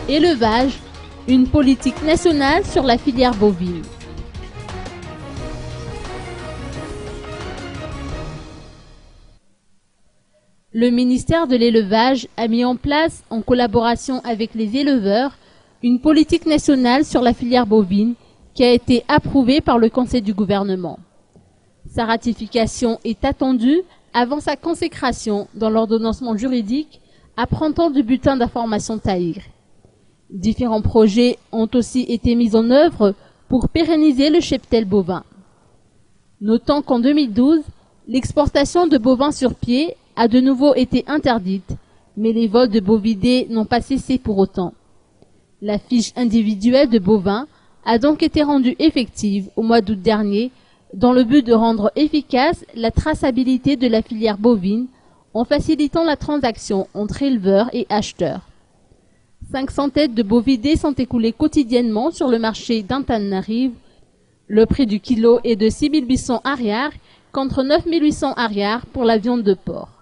Élevage, une politique nationale sur la filière bovine. Le ministère de l'Élevage a mis en place, en collaboration avec les éleveurs, une politique nationale sur la filière bovine qui a été approuvée par le Conseil du gouvernement. Sa ratification est attendue avant sa consécration dans l'ordonnancement juridique à printemps du bulletin d'information TAIR. Différents projets ont aussi été mis en œuvre pour pérenniser le cheptel bovin. Notons qu'en 2012, l'exportation de bovins sur pied a de nouveau été interdite, mais les vols de bovidés n'ont pas cessé pour autant. La fiche individuelle de bovins a donc été rendue effective au mois d'août dernier dans le but de rendre efficace la traçabilité de la filière bovine en facilitant la transaction entre éleveurs et acheteurs. 500 têtes de bovidés sont écoulées quotidiennement sur le marché d'Antananarive. Le prix du kilo est de 6 800 arrières contre 9 800 arrières pour la viande de porc.